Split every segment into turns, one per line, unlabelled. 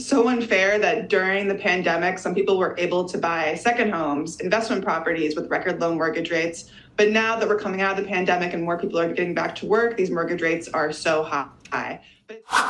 so unfair that during the pandemic, some people were able to buy second homes, investment properties with record low mortgage rates. But now that we're coming out of the pandemic and more people are getting back to work, these mortgage rates are so high.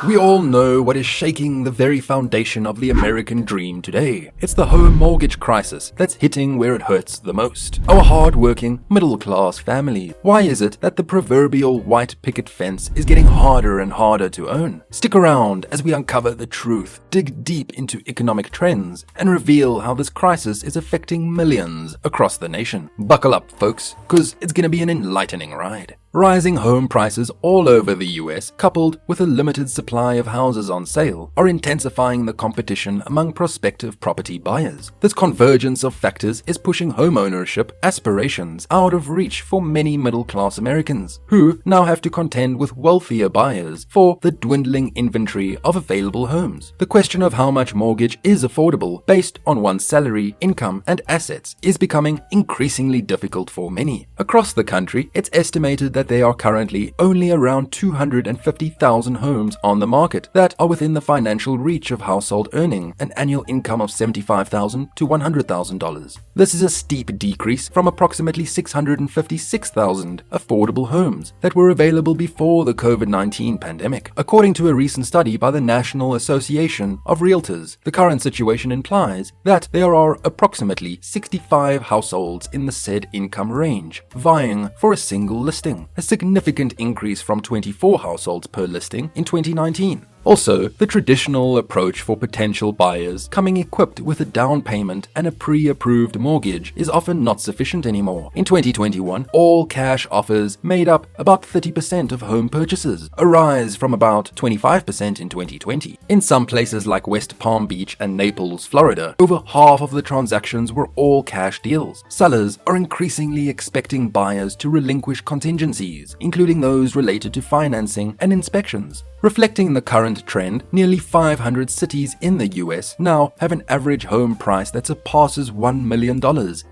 We all know what is shaking the very foundation of the American dream today. It's the home mortgage crisis that's hitting where it hurts the most. Our hard-working, middle-class family. Why is it that the proverbial white picket fence is getting harder and harder to own? Stick around as we uncover the truth, dig deep into economic trends, and reveal how this crisis is affecting millions across the nation. Buckle up, folks, because it's gonna be an enlightening ride. Rising home prices all over the US, coupled with a limited supply of houses on sale, are intensifying the competition among prospective property buyers. This convergence of factors is pushing homeownership aspirations out of reach for many middle-class Americans, who now have to contend with wealthier buyers for the dwindling inventory of available homes. The question of how much mortgage is affordable based on one's salary, income, and assets is becoming increasingly difficult for many. Across the country, it's estimated that there are currently only around 250,000 homes on the market that are within the financial reach of household earning an annual income of $75,000 to $100,000. This is a steep decrease from approximately 656,000 affordable homes that were available before the COVID-19 pandemic. According to a recent study by the National Association of Realtors, the current situation implies that there are approximately 65 households in the said income range vying for a single listing, a significant increase from 24 households per listing in 2019. Also, the traditional approach for potential buyers coming equipped with a down payment and a pre-approved mortgage is often not sufficient anymore. In 2021, all cash offers made up about 30% of home purchases, a rise from about 25% in 2020. In some places like West Palm Beach and Naples, Florida, over half of the transactions were all cash deals. Sellers are increasingly expecting buyers to relinquish contingencies, including those related to financing and inspections. Reflecting the current trend, nearly 500 cities in the US now have an average home price that surpasses $1 million,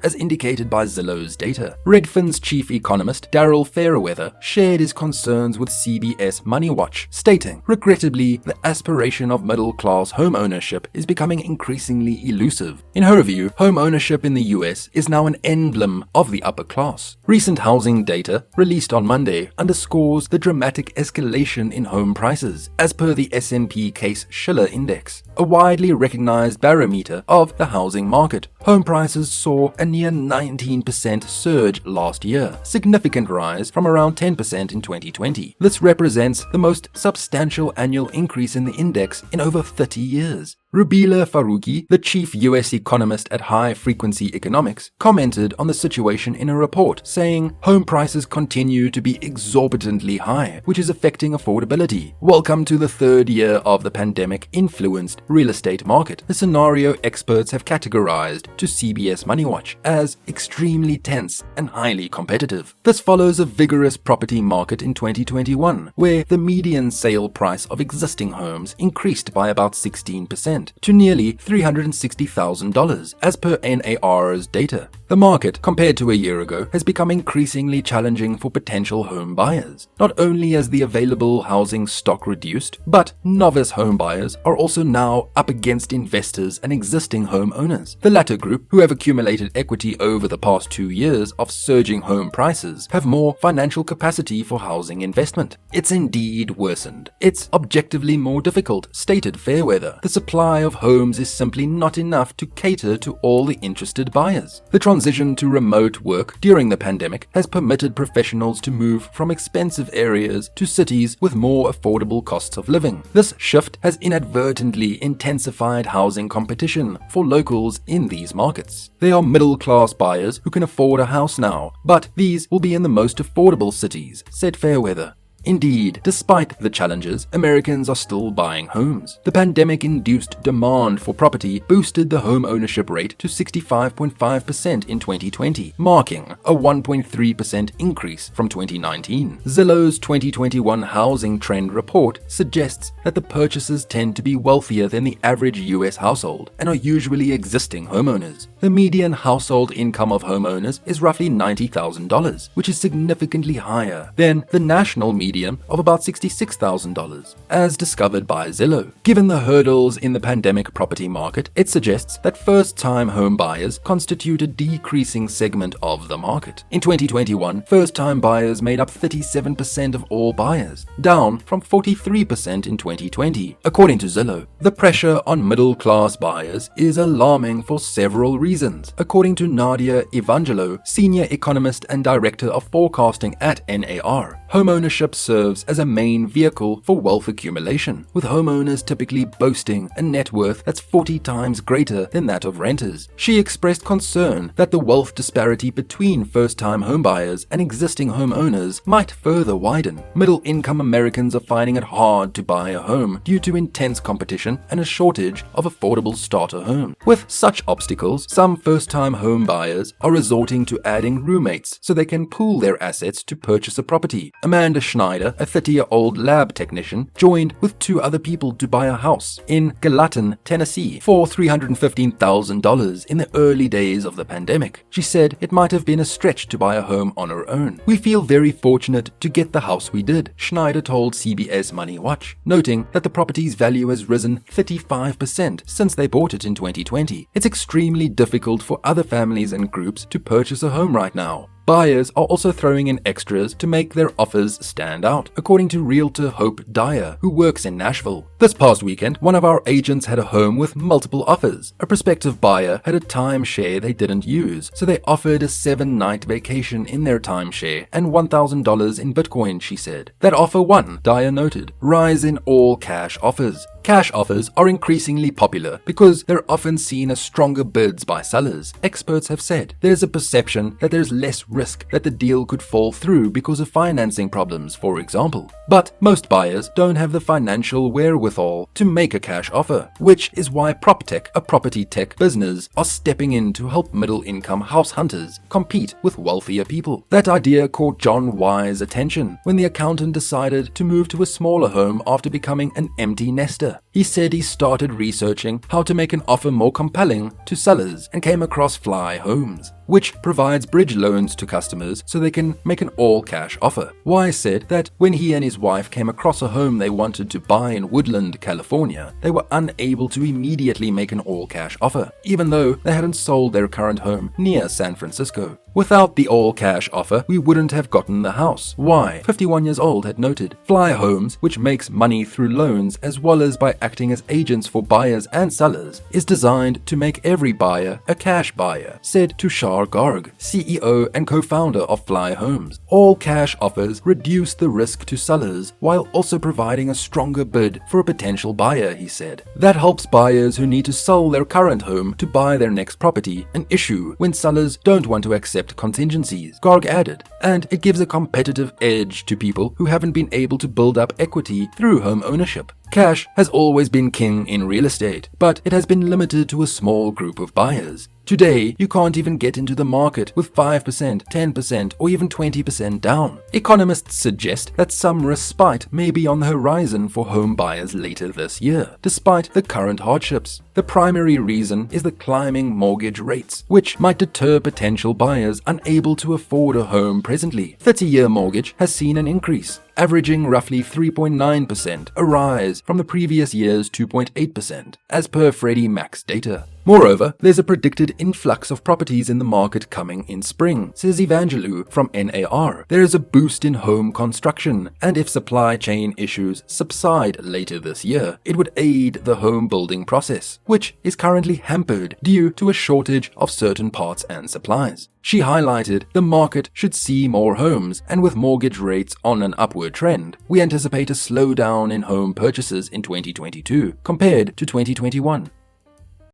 as indicated by Zillow's data. Redfin's chief economist, Daryl Fairweather, shared his concerns with CBS Money Watch, stating, "Regrettably, the aspiration of middle-class home ownership is becoming increasingly elusive. In her view, home ownership in the US is now an emblem of the upper class." Recent housing data, released on Monday, underscores the dramatic escalation in home prices, as per the S&P Case-Shiller Index, a widely recognized barometer of the housing market. Home prices saw a near 19% surge last year, significant rise from around 10% in 2020. This represents the most substantial annual increase in the index in over 30 years. Rubila Faruqi, the chief US economist at High Frequency Economics, commented on the situation in a report, saying, "Home prices continue to be exorbitantly high, which is affecting affordability. Welcome to the third year of the pandemic-influenced real estate market, a scenario experts have categorized to CBS Money Watch as extremely tense and highly competitive." This follows a vigorous property market in 2021, where the median sale price of existing homes increased by about 16%. To nearly $360,000, as per NAR's data. The market, compared to a year ago, has become increasingly challenging for potential home buyers. Not only has the available housing stock reduced, but novice home buyers are also now up against investors and existing home owners. The latter group, who have accumulated equity over the past 2 years of surging home prices, have more financial capacity for housing investment. It's indeed worsened. It's objectively more difficult, stated Fairweather. The supply of homes is simply not enough to cater to all the interested buyers. The transition to remote work during the pandemic has permitted professionals to move from expensive areas to cities with more affordable costs of living. This shift has inadvertently intensified housing competition for locals in these markets. They are middle-class buyers who can afford a house now, but these will be in the most affordable cities, said Fairweather. Indeed, despite the challenges, Americans are still buying homes. The pandemic-induced demand for property boosted the home ownership rate to 65.5% in 2020, marking a 1.3% increase from 2019. Zillow's 2021 Housing Trend Report suggests that the purchasers tend to be wealthier than the average US household and are usually existing homeowners. The median household income of homeowners is roughly $90,000, which is significantly higher than the national median median of about $66,000, as discovered by Zillow. Given the hurdles in the pandemic property market, it suggests that first-time home buyers constitute a decreasing segment of the market. In 2021, first-time buyers made up 37% of all buyers, down from 43% in 2020. According to Zillow, the pressure on middle-class buyers is alarming for several reasons. According to Nadia Evangelo, senior economist and director of forecasting at NAR, homeownership serves as a main vehicle for wealth accumulation, with homeowners typically boasting a net worth that's 40 times greater than that of renters. She expressed concern that the wealth disparity between first-time homebuyers and existing homeowners might further widen. Middle-income Americans are finding it hard to buy a home due to intense competition and a shortage of affordable starter homes. With such obstacles, some first-time home buyers are resorting to adding roommates so they can pool their assets to purchase a property. Amanda Schneider, a 30-year-old lab technician, joined with 2 other people to buy a house in Gallatin, Tennessee for $315,000 in the early days of the pandemic. She said it might have been a stretch to buy a home on her own. "We feel very fortunate to get the house we did," Schneider told CBS Money Watch, noting that the property's value has risen 35% since they bought it in 2020. "It's extremely difficult for other families and groups to purchase a home right now. Buyers are also throwing in extras to make their offers stand out," according to realtor Hope Dyer, who works in Nashville. "This past weekend, one of our agents had a home with multiple offers. A prospective buyer had a timeshare they didn't use, so they offered a 7-night vacation in their timeshare and $1,000 in Bitcoin," she said. "That offer won," Dyer noted. Rise in all cash offers. Cash offers are increasingly popular because they're often seen as stronger bids by sellers. Experts have said there's a perception that there's less risk that the deal could fall through because of financing problems, for example. But most buyers don't have the financial wherewithal to make a cash offer, which is why PropTech, a property tech business, are stepping in to help middle-income house hunters compete with wealthier people. That idea caught John Wise's attention when the accountant decided to move to a smaller home after becoming an empty nester. He said he started researching how to make an offer more compelling to sellers and came across Fly Homes, which provides bridge loans to customers so they can make an all-cash offer. Wise said that when he and his wife came across a home they wanted to buy in Woodland, California, they were unable to immediately make an all-cash offer, even though they hadn't sold their current home near San Francisco. "Without the all-cash offer, we wouldn't have gotten the house," Y, 51 years old, had noted. Fly Homes, which makes money through loans as well as by acting as agents for buyers and sellers, is designed to make every buyer a cash buyer, said Tushar Garg, CEO and co-founder of Fly Homes. All cash offers reduce the risk to sellers while also providing a stronger bid for a potential buyer, he said. That helps buyers who need to sell their current home to buy their next property, an issue when sellers don't want to accept contingencies, Garg added, and it gives a competitive edge to people who haven't been able to build up equity through home ownership. Cash has always been king in real estate, but it has been limited to a small group of buyers. Today, you can't even get into the market with 5%, 10%, or even 20% down. Economists suggest that some respite may be on the horizon for home buyers later this year, despite the current hardships. The primary reason is the climbing mortgage rates, which might deter potential buyers unable to afford a home presently. 30-year mortgage has seen an increase, averaging roughly 3.9%, a rise from the previous year's 2.8%, as per Freddie Mac's data. Moreover, there's a predicted influx of properties in the market coming in spring, says Evangelou from NAR. There is a boost in home construction, and if supply chain issues subside later this year, it would aid the home building process, which is currently hampered due to a shortage of certain parts and supplies. She highlighted the market should see more homes, and with mortgage rates on an upward trend, we anticipate a slowdown in home purchases in 2022 compared to 2021.